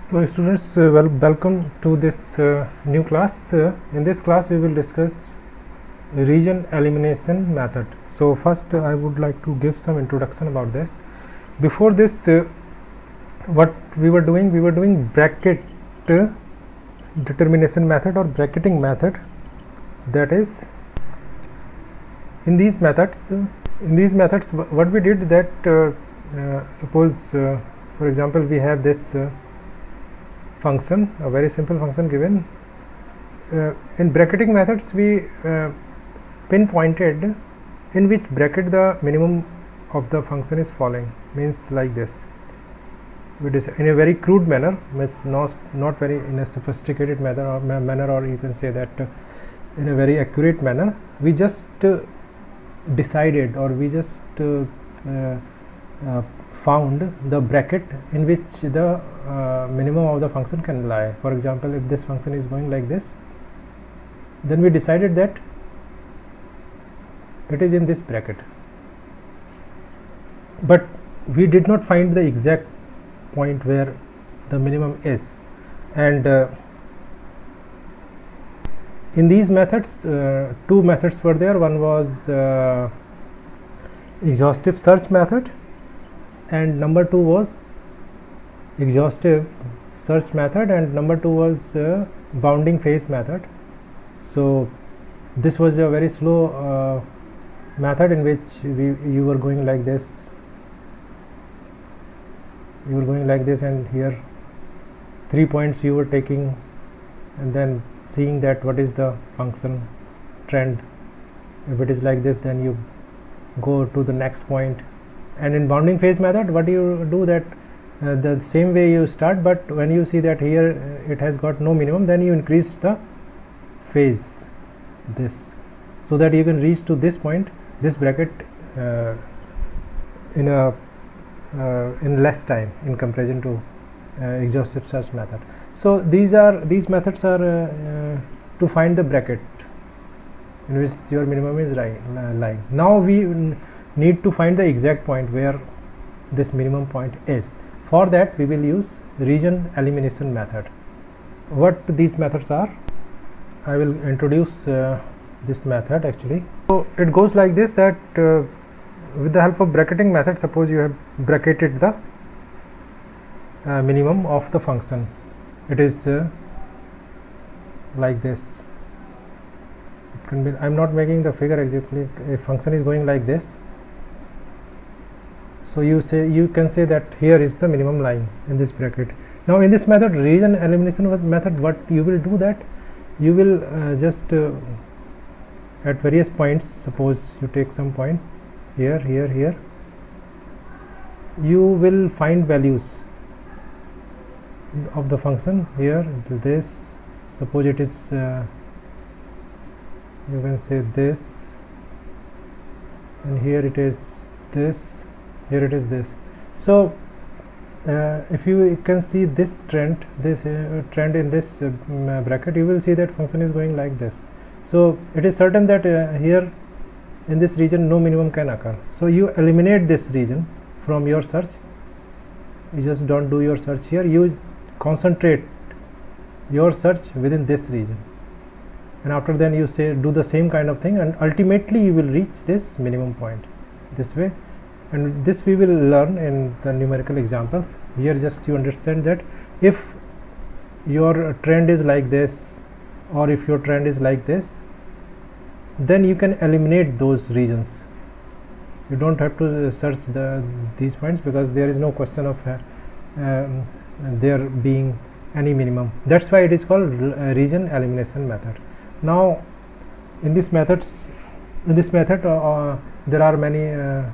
So students, welcome to this new class. In this class we will discuss region elimination method. So first I would like to give some introduction about this. Before this, what we were doing bracket determination method or bracketing method. That is, in these methods what we did that suppose for example we have this function, a very simple function given. In bracketing methods we pinpointed in which bracket the minimum of the function is falling, means like this. We in a very crude manner, means not very in a sophisticated manner, or you can say that in a very accurate manner. We just decided, or we just found the bracket in which the minimum of the function can lie. For example, if this function is going like this, then we decided that it is in this bracket, but we did not find the exact point where the minimum is. And in these methods, two methods were there. One was exhaustive search method, and number two was exhaustive search method, and number two was bounding phase method. So this was a very slow method in which you were going like this, and here 3 points you were taking, and then seeing that what is the function trend. If it is like this, then you go to the next point. And in bounding phase method, what you do that the same way you start, but when you see that here it has got no minimum, then you increase the phase this, so that you can reach to this point, this bracket, in less time in comparison to exhaustive search method. So these methods are to find the bracket in which your minimum is lying. Now we need to find the exact point where this minimum point is. For that we will use region elimination method. What these methods are, I will introduce this method actually. So it goes like this, that with the help of bracketing method, suppose you have bracketed the minimum of the function. It is like this. It can be, I am not making the figure exactly. A function is going like this, so you can say that here is the minimum line in this bracket. Now in this method, region elimination method, what you will do that you will just at various points, suppose you take some point here, you will find values of the function. Here this, suppose it is you can say this, and here it is this, here it is this. So if you can see this trend, trend in this bracket, you will see that function is going like this. So it is certain that here in this region no minimum can occur. So you eliminate this region from your search. You just don't do your search here, you concentrate your search within this region, and after then you say do the same kind of thing, and ultimately you will reach this minimum point this way. And this we will learn in the numerical examples. Here just you understand that if your trend is like this, or if your trend is like this, then you can eliminate those regions. You don't have to search these points, because there is no question of there being any minimum. That's why it is called region elimination method. Now in this method there are many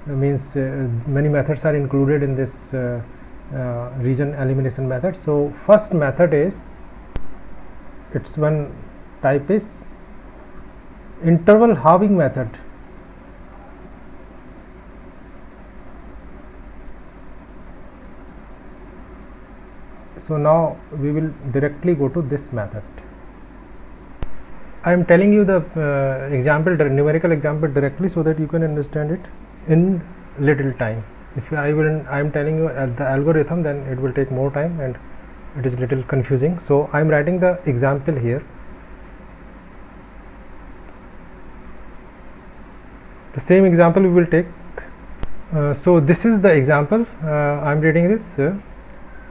many methods are included in this region elimination method. So first method is, its one type is interval halving method. So now we will directly go to this method. I am telling you the numerical example directly, so that you can understand it in little time. If I am telling you the algorithm, then it will take more time, and it is little confusing. So I am writing the example here. The same example we will take. So this is the example. I am reading this.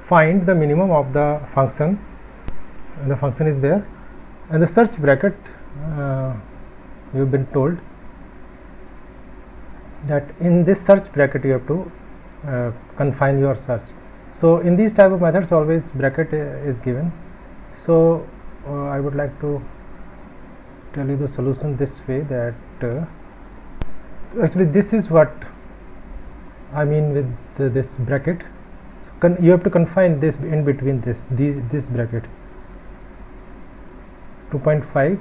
Find the minimum of the function. And the function is there, and the search bracket. You have been told that in this search bracket you have to confine your search. So in these type of methods always bracket is given. So I would like to tell you the solution this way, that so actually this is what I mean with this bracket. So you have to confine this in between this bracket, 2.5,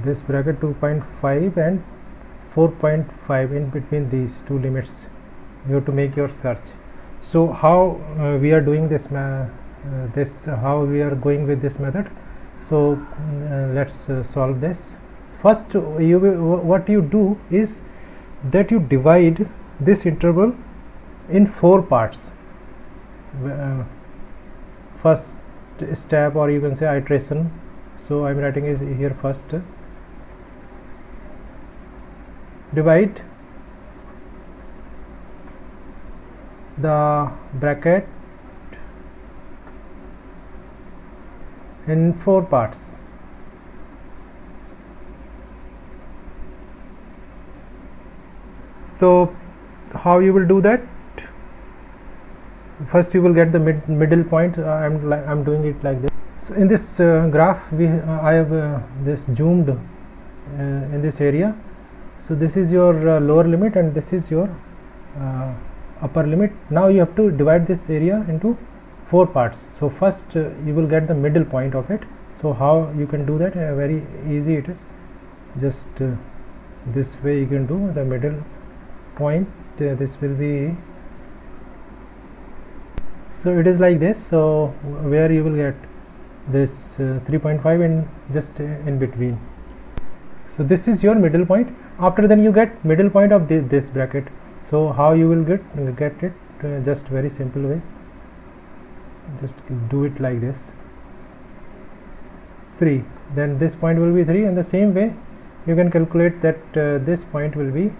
this bracket 2.5 and 4.5, in between these two limits you have to make your search. So how we are doing this how we are going with this method. So let's solve this. First, what you do is that you divide this interval in 4 parts. First step, or you can say iteration. So I am writing it here first. Divide the bracket in 4 parts. So how you will do that? First you will get the middle point. I'm doing it like this. So in this graph I have this zoomed in this area. So this is your lower limit and this is your upper limit. Now you have to divide this area into 4 parts. So first you will get the middle point of it. So how you can do that? Very easy it is. Just this way you can do the middle point. This will be, so it is like this. So where you will get this 3.5 and just in between. So this is your middle point. After then you get middle point of this bracket. So how you will get it? Just very simple way. Just do it like this. 3. Then this point will be 3, and the same way you can calculate that this point will be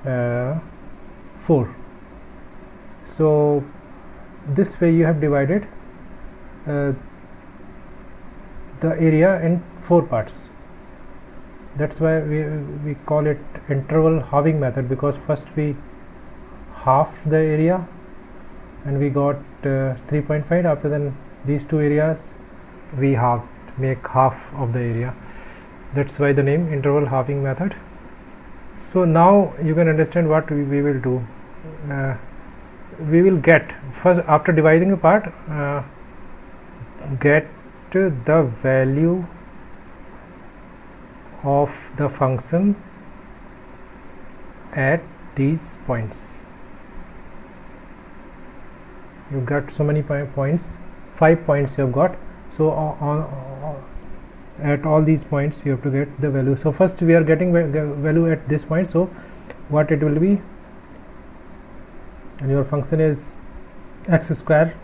4. So this way you have divided the area in 4 parts. That's why we call it interval halving method, because first we halved the area and we got 3.5. After then these two areas we halved, make half of the area. That's why the name interval halving method. So now you can understand what we will do. We will get first, after dividing a part, get the value of the function at these points. You got so many points, 5 points you have got. So at all these points you have to get the value. So first we are getting value at this point. So what it will be, and your function is x square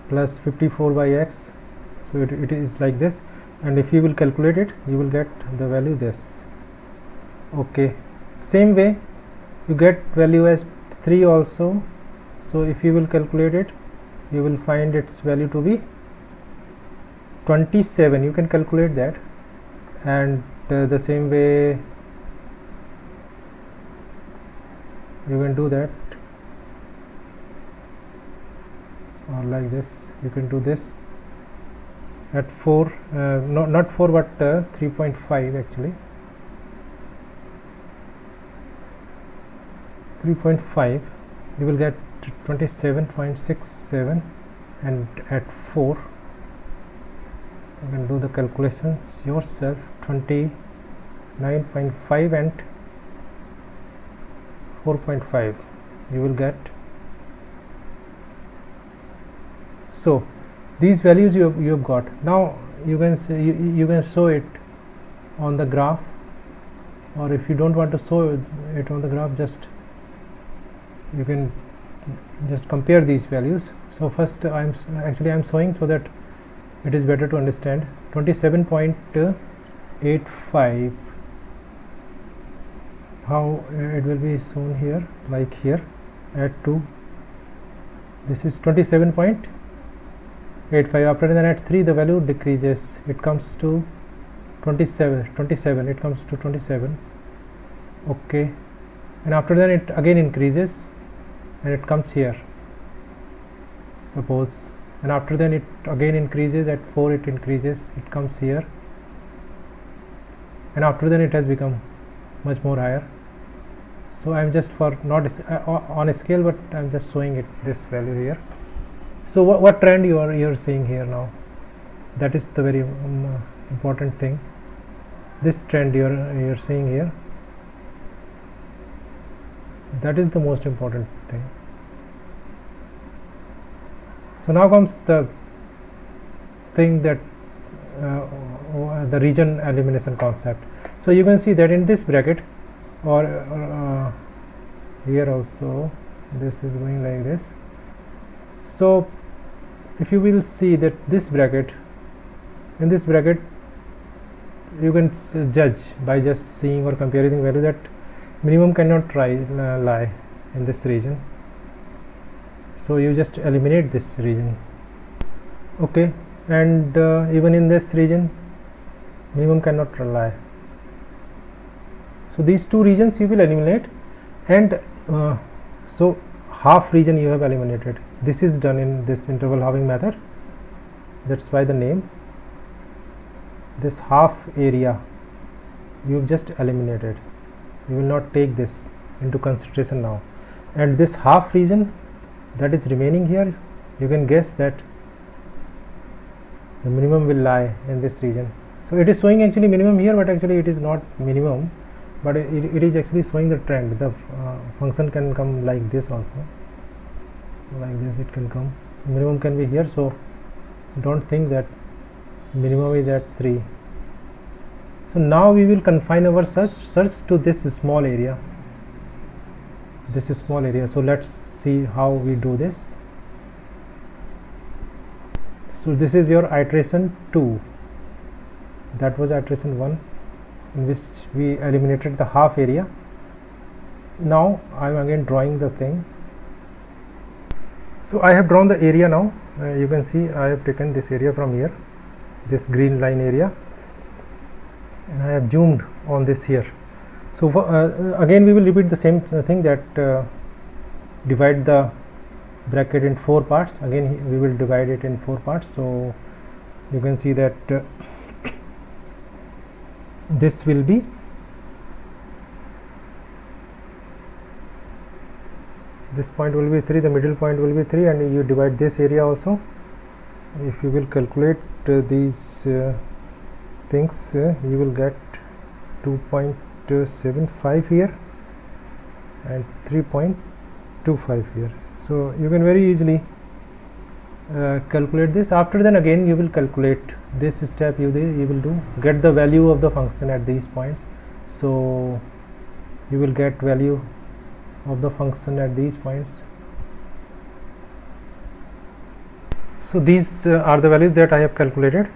plus 54 by x. So it is like this, and if you will calculate it, you will get the value this. Okay, same way you get value as 3 also. So if you will calculate it, you will find its value to be 27. You can calculate that, and the same way you can do that, or like this you can do this at 4, not 4 but 3.5 actually. 3.5 you will get 27.67, and at 4 you can do the calculations yourself, 29.5 and 4.5 you will get. So these values you have got. Now you can say you can show it on the graph, or if you don't want to show it on the graph, just you can just compare these values. So first I'm showing so that it is better to understand. 27.85, how it will be shown here, like here, add 2, this is 27.85. after then at 3 the value decreases, it comes to 27, it comes to 27, okay, and after that it again increases and it comes here, suppose, and after then it again increases, at 4 it increases, it comes here, and after then it has become much more higher. So I am just for not on a scale, but I am just showing it this value here. So what trend you are seeing here now? That is the very important thing. This trend you are seeing here, that is the most important thing. So now comes the thing that the region elimination concept. So you can see that in this bracket, or here also this is going like this. So if you will see that this bracket, in this bracket you can judge by just seeing or comparing the value that minimum cannot lie in this region. So you just eliminate this region, okay, and even in this region minimum cannot lie. So these two regions you will eliminate, and so half region you have eliminated. This is done in this interval halving method, that's why the name. This half area you have just eliminated, you will not take this into consideration now, and this half region that is remaining here, you can guess that the minimum will lie in this region. So it is showing actually minimum here, but actually it is not minimum, but it is actually showing the trend. The function can come like this also, like this it can come, minimum can be here. So don't think that minimum is at 3. So now we will confine our search to this small area, so let's see how we do this. So this is your iteration 2, that was iteration 1, in which we eliminated the half area. Now I am again drawing the thing. So I have drawn the area now. You can see I have taken this area from here, this green line area, and I have zoomed on this here. So again we will repeat the same thing, that divide the bracket in 4 parts. Again we will divide it in 4 parts. So you can see that this will be this point will be 3, the middle point will be 3, and you divide this area also. If you will calculate these things, you will get 2.75 here and 3.25 here. So you can very easily calculate this. After then again you will calculate this step, you will do get the value of the function at these points. So you will get value of the function at these points. So these are the values that I have calculated.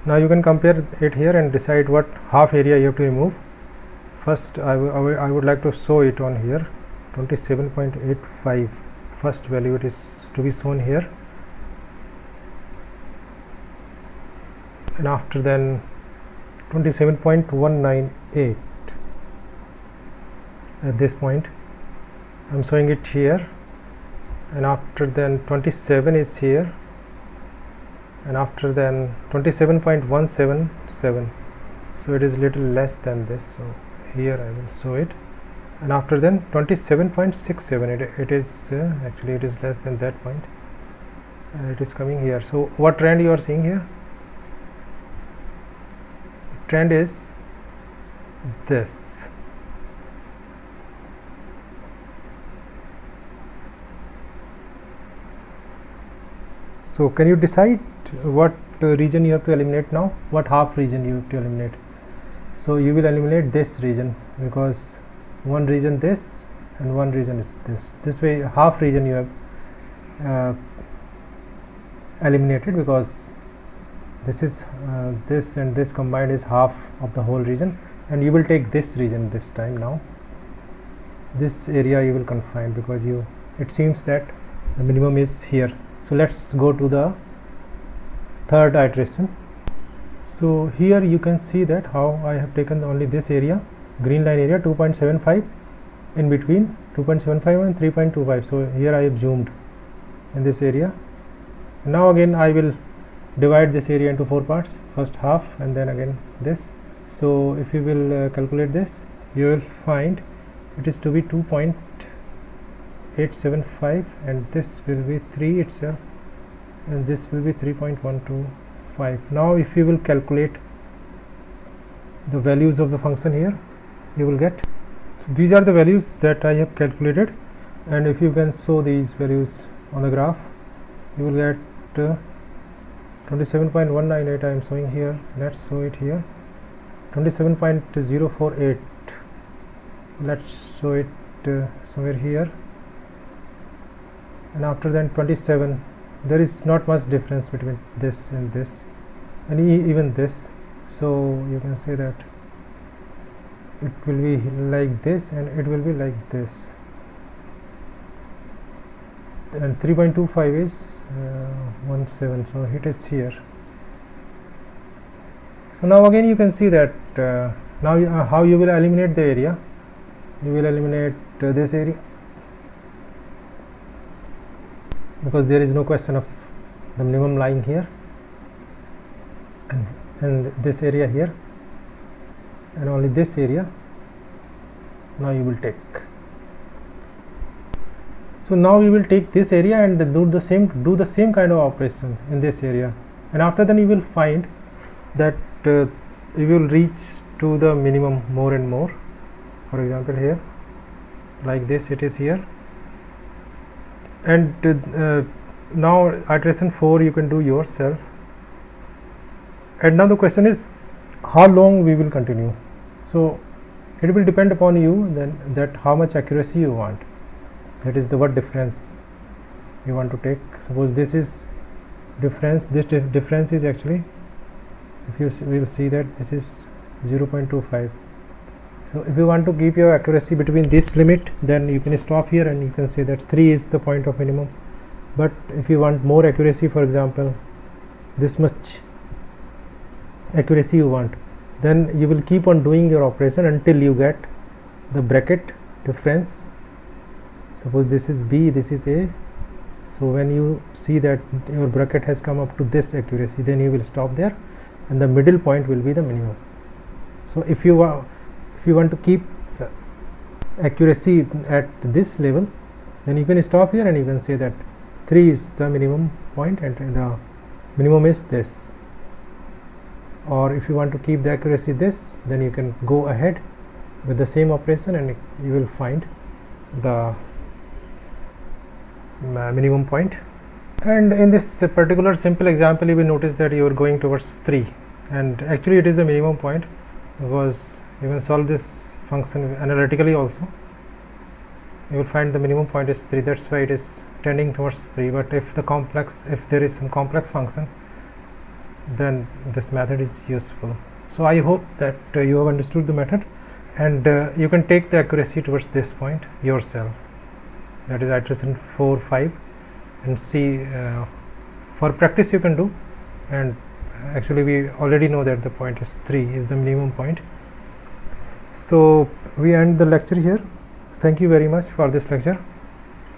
Now you can compare it here and decide what half area you have to remove. First I would like to show it on here, 27.85, first value it is to be shown here, and after then 27.198 at this point I am showing it here, and after then 27 is here, and after then 27.177, so it is little less than this, so here I will show it, and after then 27.67, it is actually it is less than that point, and it is coming here. So what trend you are seeing here? Trend is this. So can you decide what region you have to eliminate now, what half region you have to eliminate? So you will eliminate this region, because one region this and one region is this way half region you have eliminated, because this is this and this combined is half of the whole region, and you will take this region this time. Now this area you will confine, because it seems that the minimum is here. So let's go to the third iteration. So here you can see that how I have taken only this area, green line area, 2.75 in between 2.75 and 3.25. so here I have zoomed in this area. Now again I will divide this area into 4 parts, first half and then again this. So if you will calculate this, you will find it is to be 2.875, and this will be 3 itself, and this will be 3.125. Now if you will calculate the values of the function here, you will get, so these are the values that I have calculated, and if you can show these values on the graph, you will get 27.198 I am showing here. Let's show it here. 27.048, let's show it somewhere here, and after that 27. There is not much difference between this and this, and even this. So you can say that it will be like this and it will be like this, and 3.25 is 17, so it is here. So now again you can see that now how you will eliminate the area. You will eliminate this area, because there is no question of the minimum lying here, and this area here, and only this area now you will take. So now we will take this area and do the same kind of operation in this area, and after that you will find that you will reach to the minimum more and more. For example here, like this it is here, and now iteration 4 you can do yourself. And now the question is how long we will continue. So it will depend upon you then, that how much accuracy you want, that is the what difference you want to take. Suppose this is difference, this difference is actually, if you will see that this is 0.25. So if you want to keep your accuracy between this limit, then you can stop here and you can say that 3 is the point of minimum. But if you want more accuracy, for example this much accuracy you want, then you will keep on doing your operation until you get the bracket difference. Suppose this is B, this is A. So when you see that your bracket has come up to this accuracy, then you will stop there, and the middle point will be the minimum. So if you want to keep accuracy at this level, then you can stop here and you can say that 3 is the minimum point and the minimum is this. Or if you want to keep the accuracy this, then you can go ahead with the same operation and you will find the minimum point. And in this particular simple example, you will notice that you are going towards 3, and actually it is the minimum point, because you can solve this function analytically also. You will find the minimum point is 3, that's why it is tending towards 3. But if there is some complex function, then this method is useful. So I hope that you have understood the method, and you can take the accuracy towards this point yourself, that is iteration 4, 5, and see. For practice you can do, and actually we already know that the point is 3 is the minimum point. So we end the lecture here. Thank you very much for this lecture.